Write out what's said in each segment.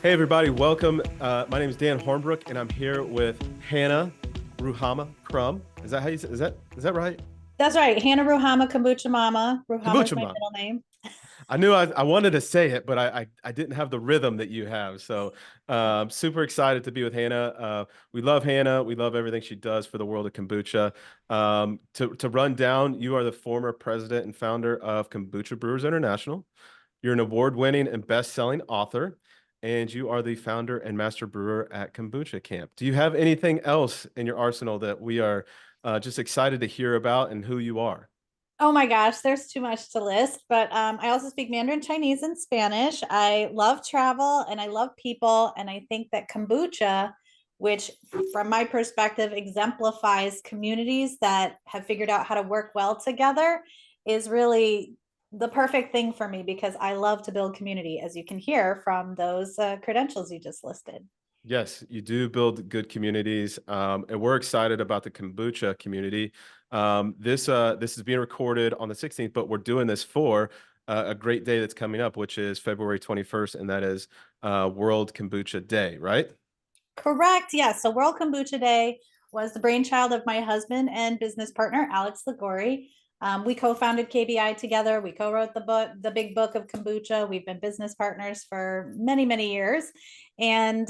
Hey everybody, welcome. My name is Dan Hornbrook, and I'm here with Hannah Crum. Is that how you say? Is that right? That's right. Hannah Ruhama Kombucha Mama. Ruhama is Kombucha my mom. middle name. I knew I wanted to say it, but I didn't have the rhythm that you have. So super excited to be with Hannah. We love Hannah. We love everything she does for the world of kombucha. To run down, you are the former president and founder of Kombucha Brewers International. You're an award-winning and best-selling author, and you are the founder and master brewer at Kombucha Camp. Do you have anything else in your arsenal that we are just excited to hear about and who you are? Oh my gosh, there's too much to list, but I also speak Mandarin, Chinese, and Spanish. I love travel and I love people. And I think that kombucha, which from my perspective exemplifies communities that have figured out how to work well together, is really the perfect thing for me because I love to build community, as you can hear from those credentials you just listed. Yes, you do build good communities, and we're excited about the kombucha community. This is being recorded on the 16th, but we're doing this for a great day that's coming up, which is February 21st, and that is World Kombucha Day, right? Correct. Yes. So World Kombucha Day was the brainchild of my husband and business partner, Alex Ligori. We co-founded KBI together. We co-wrote the book, the big book of kombucha. We've been business partners for many, many years. And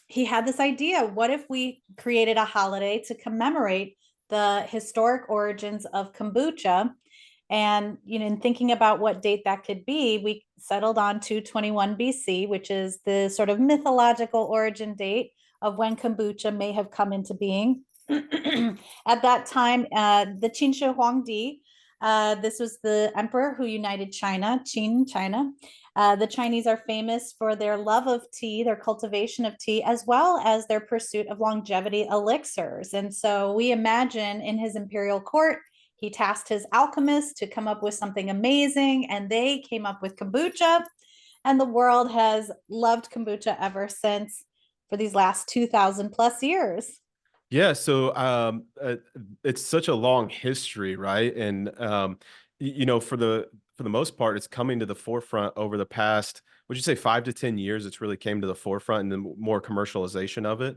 he had this idea. What if we created a holiday to commemorate the historic origins of kombucha? And in thinking about what date that could be, we settled on 221 BC, which is the sort of mythological origin date of when kombucha may have come into being. At that time, the Qin Shi Huangdi, this was the emperor who united China, Qin China. The Chinese are famous for their love of tea, their cultivation of tea, as well as their pursuit of longevity elixirs. And so we imagine in his imperial court, he tasked his alchemists to come up with something amazing, and they came up with kombucha. And the world has loved kombucha ever since for these last 2000 plus years. Yeah, so it's such a long history, right? And for the most part, it's coming to the forefront over the past, would you say 5 to 10 years? It's really came to the forefront and then more commercialization of it.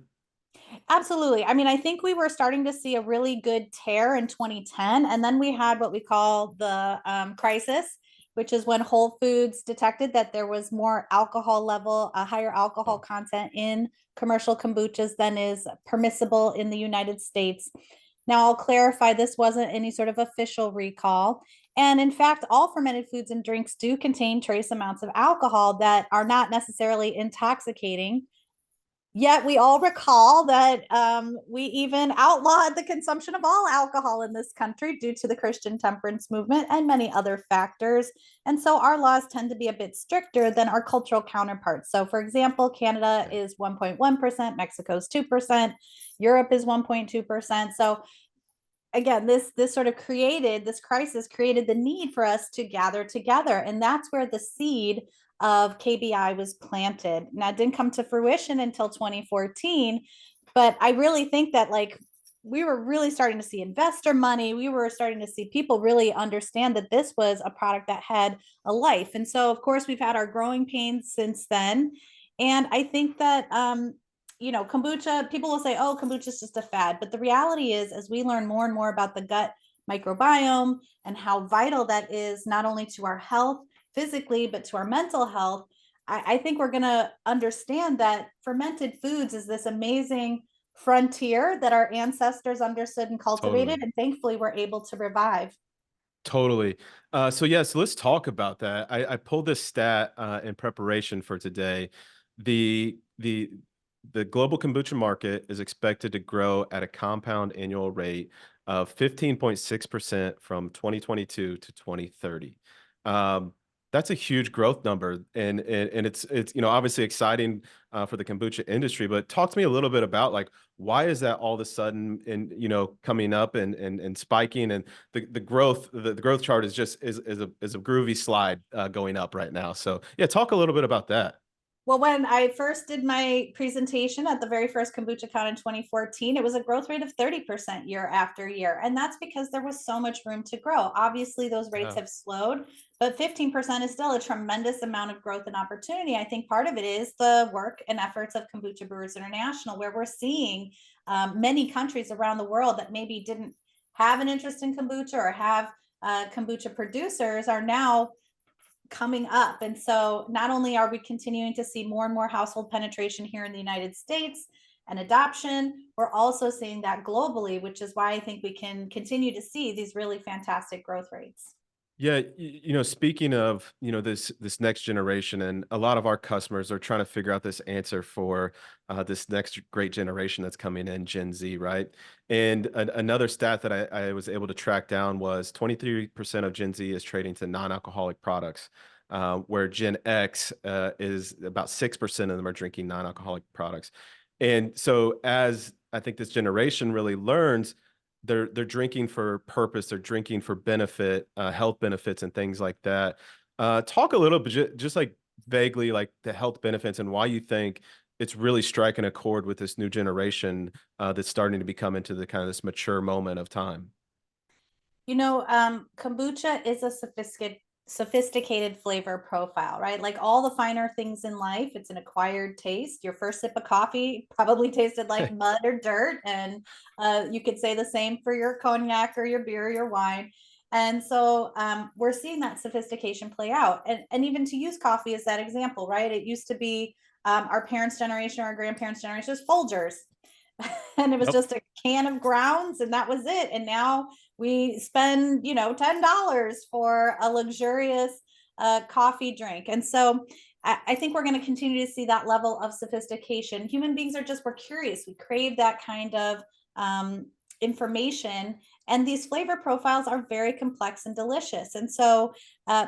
Absolutely. I mean, I think we were starting to see a really good tear in 2010. And then we had what we call the crisis, which is when Whole Foods detected that there was more alcohol level, a higher alcohol content in commercial kombuchas than is permissible in the United States. Now, I'll clarify this wasn't any sort of official recall. And in fact, all fermented foods and drinks do contain trace amounts of alcohol that are not necessarily intoxicating. Yet we all recall that we even outlawed the consumption of all alcohol in this country due to the Christian temperance movement and many other factors. And so our laws tend to be a bit stricter than our cultural counterparts. So, for example, Canada is 1.1%, Mexico's 2%, Europe is 1.2%. So, again, this sort of created this crisis created the need for us to gather together, and that's where the seed of KBI was planted. Now, it didn't come to fruition until 2014, but I really think that we were really starting to see investor money. We were starting to see people really understand that this was a product that had a life. And so, of course, we've had our growing pains since then. And I think that kombucha, people will say, oh, kombucha is just a fad. But the reality is, as we learn more and more about the gut microbiome and how vital that is, not only to our health physically, but to our mental health, I think we're going to understand that fermented foods is this amazing frontier that our ancestors understood and cultivated. Totally. And thankfully, we're able to revive. Totally. So let's talk about that. I pulled this stat in preparation for today. The the the global kombucha market is expected to grow at a compound annual rate of 15.6% from 2022 to 2030. Um, that's a huge growth number, and it's obviously exciting for the kombucha industry. But talk to me a little bit about like why is that all of a sudden and coming up and spiking, and the growth chart is just is a groovy slide going up right now. So yeah, talk a little bit about that. Well, when I first did my presentation at the very first KombuchaCon in 2014, it was a growth rate of 30% year after year. And that's because there was so much room to grow. Obviously, those rates Yeah. have slowed, but 15% is still a tremendous amount of growth and opportunity. I think part of it is the work and efforts of Kombucha Brewers International, where we're seeing many countries around the world that maybe didn't have an interest in kombucha or have kombucha producers are now coming up. And so not only are we continuing to see more and more household penetration here in the United States and adoption, we're also seeing that globally, which is why I think we can continue to see these really fantastic growth rates. Yeah, speaking of, this next generation, and a lot of our customers are trying to figure out this answer for this next great generation that's coming in, Gen Z, right? And another stat that I was able to track down was 23% of Gen Z is trading to non-alcoholic products, where Gen X is about 6% of them are drinking non-alcoholic products. And so as I think this generation really learns, they're drinking for purpose, they're drinking for benefit, health benefits and things like that. Talk a little bit, just like vaguely, like the health benefits and why you think it's really striking a chord with this new generation that's starting to become into the kind of this mature moment of time. Kombucha is a sophisticated flavor profile, right? Like all the finer things in life, it's an acquired taste. Your first sip of coffee probably tasted like mud or dirt, and you could say the same for your cognac or your beer or your wine. And so we're seeing that sophistication play out. And even to use coffee as that example, right? It used to be our parents' generation, our grandparents' generation was Folgers. And it was Yep. just a can of grounds and that was it. And now we spend, $10 for a luxurious coffee drink. And so I think we're going to continue to see that level of sophistication. Human beings we're curious. We crave that kind of um, information. And these flavor profiles are very complex and delicious. And so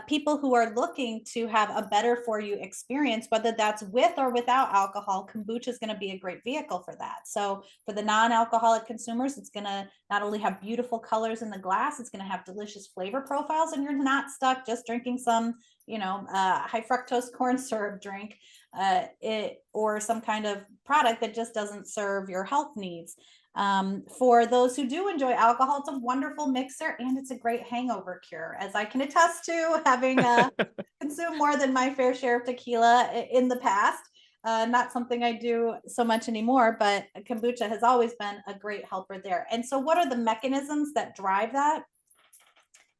people who are looking to have a better for you experience, whether that's with or without alcohol, kombucha is going to be a great vehicle for that. So for the non-alcoholic consumers, it's going to not only have beautiful colors in the glass, it's going to have delicious flavor profiles, and you're not stuck just drinking some, high fructose corn syrup drink, or some kind of product that just doesn't serve your health needs. For those who do enjoy alcohol, it's a wonderful mixer and it's a great hangover cure, as I can attest to, having consumed more than my fair share of tequila in the past. Not something I do so much anymore, but kombucha has always been a great helper there. And so, what are the mechanisms that drive that?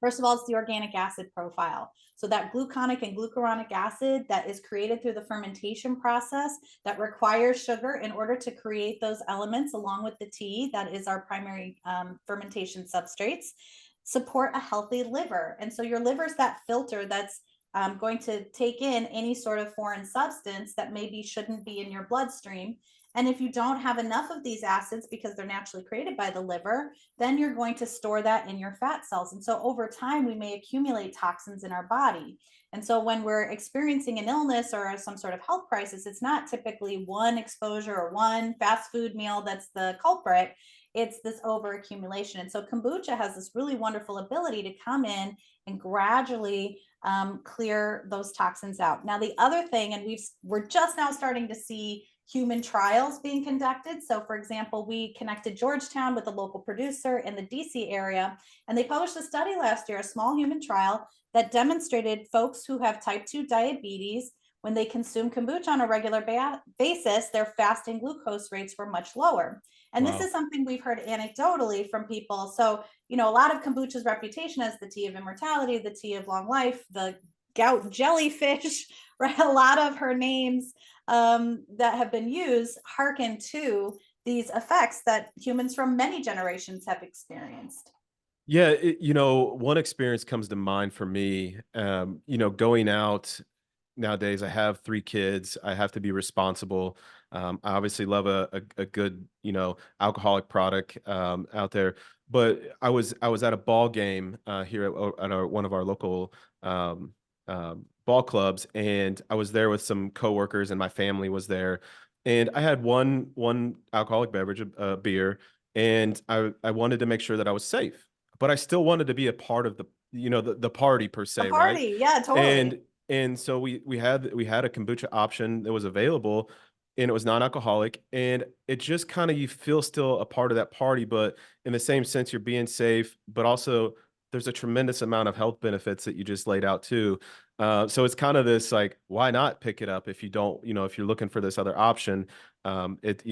First of all, it's the organic acid profile. So that gluconic and glucuronic acid that is created through the fermentation process that requires sugar in order to create those elements, along with the tea, that is our primary fermentation substrates, support a healthy liver. And so your liver is that filter that's going to take in any sort of foreign substance that maybe shouldn't be in your bloodstream. And if you don't have enough of these acids because they're naturally created by the liver, then you're going to store that in your fat cells. And so over time, we may accumulate toxins in our body. And so when we're experiencing an illness or some sort of health crisis, it's not typically one exposure or one fast food meal that's the culprit. It's this over accumulation. And so kombucha has this really wonderful ability to come in and gradually clear those toxins out. Now, the other thing, and we're just now starting to see human trials being conducted. So, for example, we connected Georgetown with a local producer in the DC area, and they published a study last year, a small human trial that demonstrated folks who have type 2 diabetes, when they consume kombucha on a regular basis, their fasting glucose rates were much lower. And this Wow. is something we've heard anecdotally from people. So, a lot of kombucha's reputation as the tea of immortality, the tea of long life, the gout jellyfish, right? A lot of her names that have been used hearken to these effects that humans from many generations have experienced. Yeah, one experience comes to mind for me. Going out nowadays, I have 3 kids. I have to be responsible. I obviously love a good, alcoholic product out there. But I was at a ball game here one of our local um, ball clubs, and I was there with some coworkers, and my family was there, and I had one alcoholic beverage, a beer, and I wanted to make sure that I was safe, but I still wanted to be a part of the party per A se, right? party, yeah, And totally. And so we had a kombucha option that was available, and it was non-alcoholic, and it just kind of, you feel still a part of that party, but in the same sense you're being safe, but also there's a tremendous amount of health benefits that you just laid out too. So it's kind of this like, why not pick it up if you don't, if you're looking for this other option. It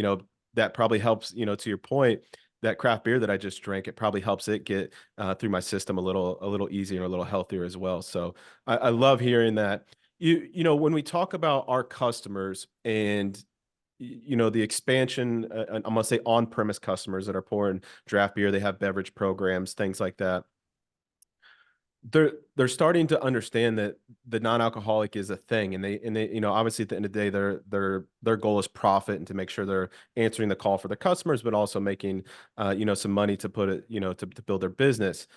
that probably helps, to your point, that craft beer that I just drank, it probably helps it get through my system a little easier, a little healthier as well. So I love hearing that. When we talk about our customers and the expansion, I'm gonna say on-premise customers that are pouring draft beer, they have beverage programs, things like that. They're starting to understand that the non-alcoholic is a thing, and they obviously at the end of the day their goal is profit and to make sure they're answering the call for their customers, but also making some money to put it, to build their business.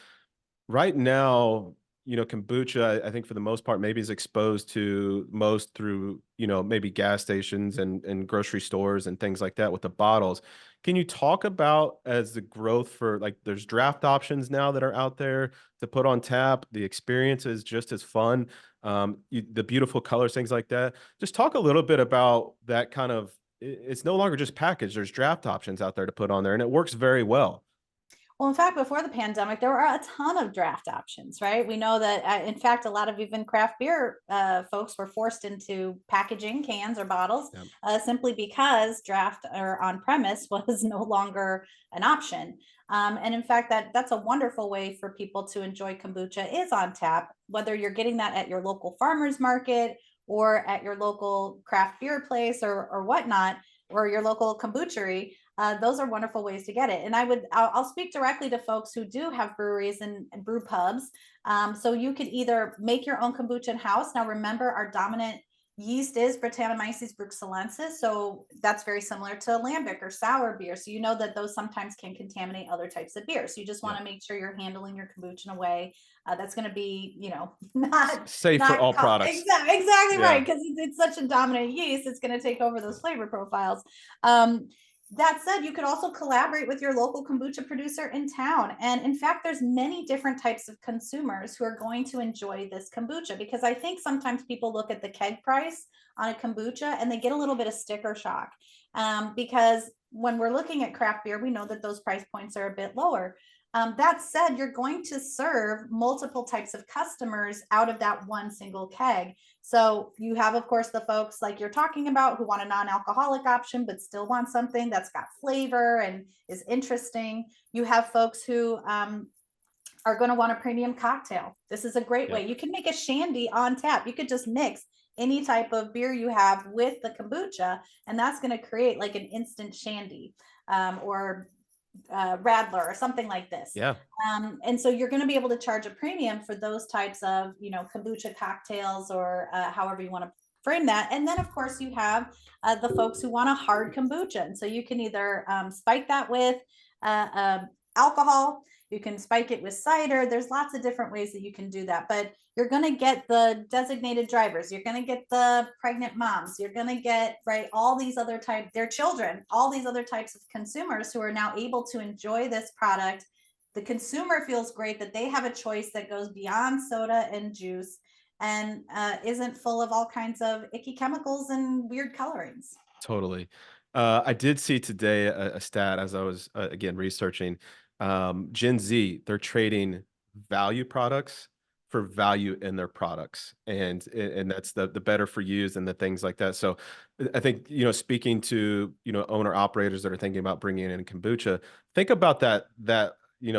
Right now, kombucha, I think for the most part, maybe is exposed to most through, maybe gas stations and grocery stores and things like that with the bottles. Can you talk about, as the growth for, like, there's draft options now that are out there to put on tap, the experience is just as fun, the beautiful colors, things like that. Just talk a little bit about that kind of, it's no longer just packaged. There's draft options out there to put on there, and it works very well. Well, in fact, before the pandemic, there were a ton of draft options, right? We know that, in fact, a lot of even craft beer folks were forced into packaging cans or bottles Yeah. simply because draft or on premise was no longer an option. And in fact, that's a wonderful way for people to enjoy kombucha is on tap, whether you're getting that at your local farmer's market or at your local craft beer place or whatnot, or your local kombuchery. Those are wonderful ways to get it. And I'll speak directly to folks who do have breweries and brew pubs. So you could either make your own kombucha in house. Now, remember, our dominant yeast is Brettanomyces bruxellensis. So that's very similar to lambic or sour beer. So you know that those sometimes can contaminate other types of beer. So you just want Yeah. to make sure you're handling your kombucha in a way that's going to be, Safe for all products. exactly Yeah. right, because it's such a dominant yeast, it's going to take over those flavor profiles. That said, you could also collaborate with your local kombucha producer in town. And in fact, there's many different types of consumers who are going to enjoy this kombucha, because I think sometimes people look at the keg price on a kombucha and they get a little bit of sticker shock, because when we're looking at craft beer, we know that those price points are a bit lower. That said, you're going to serve multiple types of customers out of that one single keg. So you have, of course, the folks like you're talking about who want a non-alcoholic option, but still want something that's got flavor and is interesting. You have folks who are going to want a premium cocktail. This is a great Yeah. way. You can make a shandy on tap. You could just mix any type of beer you have with the kombucha, and that's going to create like an instant shandy, or Radler or something like this. Yeah. And so you're going to be able to charge a premium for those types of, kombucha cocktails, or however you want to frame that. And then, of course, you have the folks who want a hard kombucha. And so you can either spike that with alcohol, you can spike it with cider. There's lots of different ways that you can do that. But you're going to get the designated drivers, you're going to get the pregnant moms, you're going to get, right, all these other types, their children, all these other types of consumers who are now able to enjoy this product. The consumer feels great that they have a choice that goes beyond soda and juice, and isn't full of all kinds of icky chemicals and weird colorings. Totally. I did see today a stat as I was, again, researching. Gen Z, they're trading value products for value in their products, and that's the better for yous and the things like that. So I think, speaking to, owner operators that are thinking about bringing in kombucha, think about that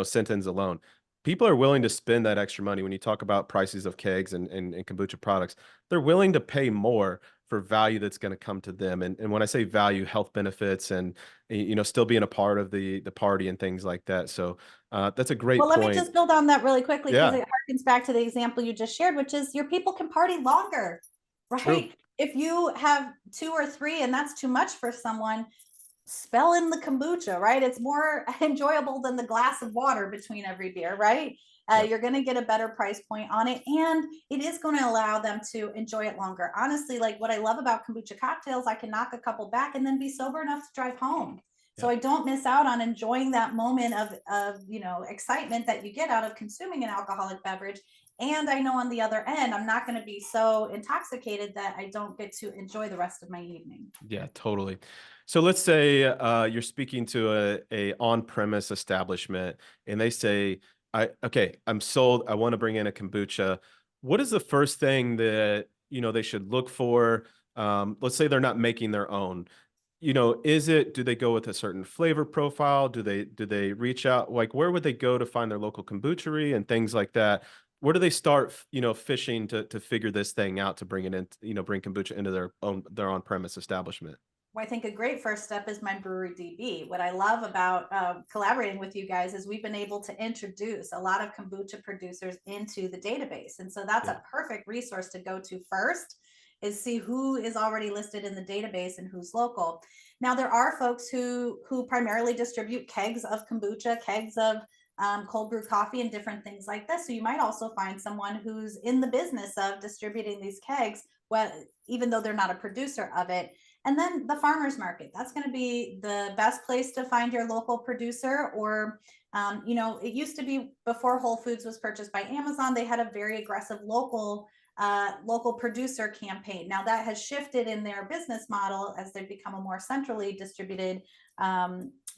sentence alone. People are willing to spend that extra money when you talk about prices of kegs and kombucha products. They're willing to pay more for value that's going to come to them. And when I say value, health benefits and, still being a part of the party and things like that. So that's a great Well, let me point. just build on that really quickly, because Yeah, it harkens back to the example you just shared, which is your people can party longer, true. right? If you have two or three and that's too much for someone, spell in the kombucha, right? It's more enjoyable than the glass of water between every beer, right? Yep. You're going to get a better price point on it, and it is going to allow them to enjoy it longer. Honestly, like what I love about kombucha cocktails, I can knock a couple back and then be sober enough to drive home. So Yep. I don't miss out on enjoying that moment of excitement that you get out of consuming an alcoholic beverage, And I know on the other end, I'm not going to be so intoxicated that I don't get to enjoy the rest of my evening. Yeah, totally. So let's say you're speaking to a on-premise establishment, and they say, okay, I'm sold. I want to bring in a kombucha. What is the first thing that they should look for? Let's say they're not making their own. Do they go with a certain flavor profile? Do they reach out? Like, where would they go to find their local kombuchery and things like that? Where do they start, fishing to figure this thing out to bring it in, bring kombucha into their on-premise establishment? Well, I think a great first step is my brewery DB. What I love about collaborating with you guys is we've been able to introduce a lot of kombucha producers into the database. And so that's Yeah. a perfect resource to go to first, is see who is already listed in the database and who's local. Now, there are folks who primarily distribute kegs of kombucha, kegs of cold brew coffee, and different things like this. So you might also find someone who's in the business of distributing these kegs, well, even though they're not a producer of it. And then the farmers market, that's going to be the best place to find your local producer. Or it used to be, before Whole Foods was purchased by Amazon, they had a very aggressive local producer campaign. Now that has shifted in their business model as they've become a more centrally distributed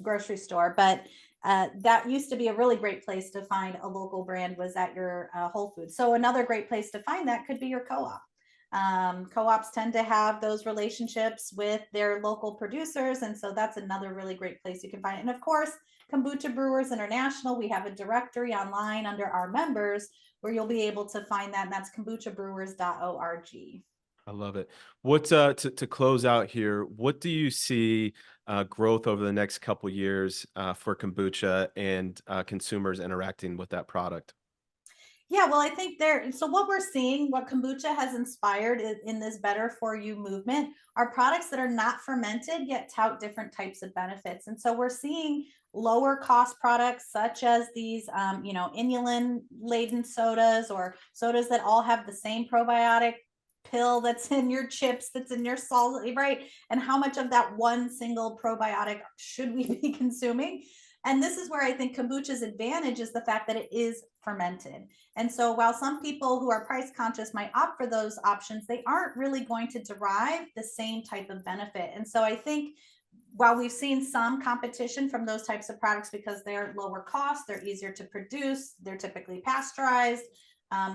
grocery store. But that used to be a really great place to find a local brand, was at your Whole Foods. So another great place to find that could be your co-op. Co-ops tend to have those relationships with their local producers. And so that's another really great place you can find it. And of course, Kombucha Brewers International, we have a directory online under our members where you'll be able to find that. And that's kombuchabrewers.org. I love it. What to close out here, what do you see growth over the next couple years for kombucha and consumers interacting with that product? Yeah, well, I think so what we're seeing, what kombucha has inspired in this better for you movement, are products that are not fermented yet tout different types of benefits. And so we're seeing lower cost products such as these, inulin laden sodas, or sodas that all have the same probiotic pill that's in your chips, that's in your salt, right? And how much of that one single probiotic should we be consuming? And this is where I think kombucha's advantage is the fact that it is fermented. And so while some people who are price conscious might opt for those options, they aren't really going to derive the same type of benefit. And so I think while we've seen some competition from those types of products because they're lower cost, they're easier to produce, they're typically pasteurized,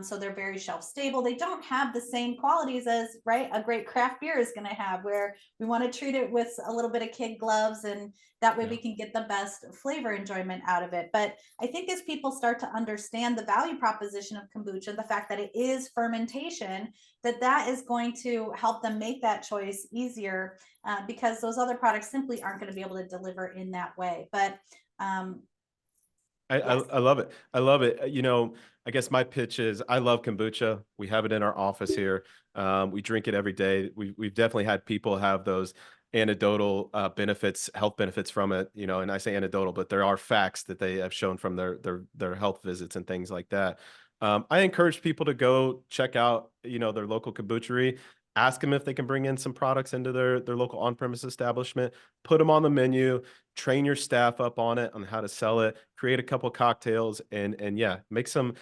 so they're very shelf stable. They don't have the same qualities as, right, a great craft beer is going to have, where we want to treat it with a little bit of kid gloves, and that way Yeah. we can get the best flavor enjoyment out of it. But I think as people start to understand the value proposition of kombucha, the fact that it is fermentation, that is going to help them make that choice easier, because those other products simply aren't going to be able to deliver in that way. But I, I yes. I love it. I love it. I guess my pitch is I love kombucha. We have it in our office here. We drink it every day. We've definitely had people have those anecdotal benefits, health benefits from it. And I say anecdotal, but there are facts that they have shown from their health visits and things like that. I encourage people to go check out, their local kombuchery. Ask them if they can bring in some products into their local on-premise establishment. Put them on the menu. Train your staff up on it, on how to sell it. Create a couple cocktails, and yeah, make some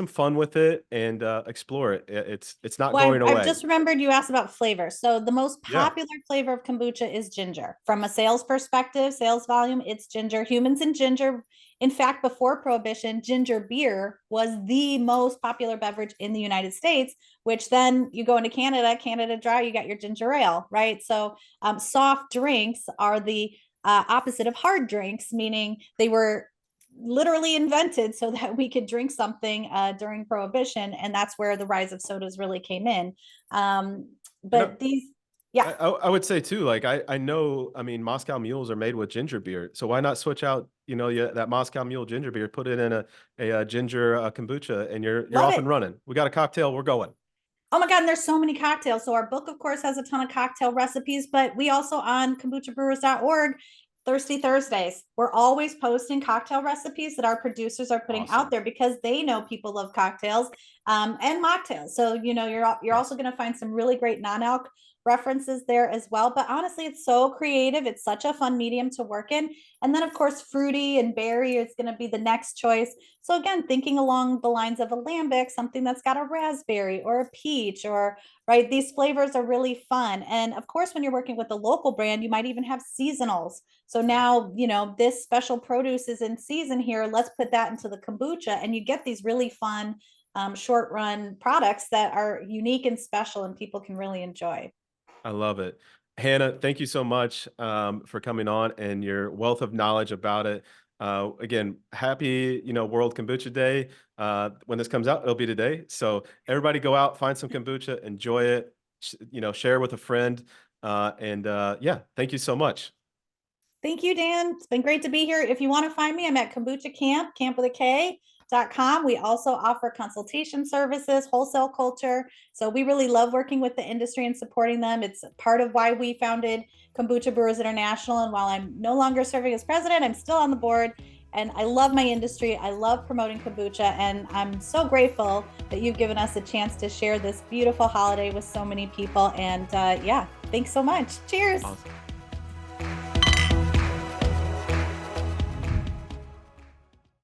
fun with it, and explore it. It's not Well, going I've away. just remembered you asked about flavor. So the most Yeah. popular flavor of kombucha is ginger. From a sales perspective, sales volume, it's ginger. Humans and ginger. In fact, before Prohibition, ginger beer was the most popular beverage in the United States, which then you go into Canada, Canada Dry, you got your ginger ale, right? So soft drinks are the opposite of hard drinks, meaning they were literally invented so that we could drink something during Prohibition, and that's where the rise of sodas really came in. You know, But these, yeah. I would say too, like I know, I mean, Moscow mules are made with ginger beer, so why not switch out, that Moscow Mule ginger beer, put it in a ginger kombucha, and you're Love off and it. running. We got a cocktail, we're going. Oh my God, and there's so many cocktails. So our book, of course, has a ton of cocktail recipes, but we also on kombuchabrewers.org, Thirsty Thursdays. We're always posting cocktail recipes that our producers are putting out Awesome. there because they know people love cocktails. and mocktails. So, you're also going to find some really great non-alc references there as well. But honestly, it's so creative. It's such a fun medium to work in. And then, of course, fruity and berry is going to be the next choice. So again, thinking along the lines of a lambic, something that's got a raspberry or a peach, or right, these flavors are really fun. And of course, when you're working with a local brand, you might even have seasonals. So now, this special produce is in season here. Let's put that into the kombucha, and you get these really fun short run products that are unique and special and people can really enjoy. I love it. Hannah, thank you so much for coming on and your wealth of knowledge about it. Again, happy, World Kombucha Day. When this comes out, it'll be today. So everybody go out, find some kombucha, enjoy it, share with a friend. Yeah, thank you so much. Thank you, Dan. It's been great to be here. If you want to find me, I'm at Kombucha Camp with a K.com. We also offer consultation services, wholesale culture. So we really love working with the industry and supporting them. It's part of why we founded Kombucha Brewers International. And while I'm no longer serving as president, I'm still on the board. And I love my industry. I love promoting kombucha. And I'm so grateful that you've given us a chance to share this beautiful holiday with so many people. And yeah, thanks so much. Cheers. Awesome.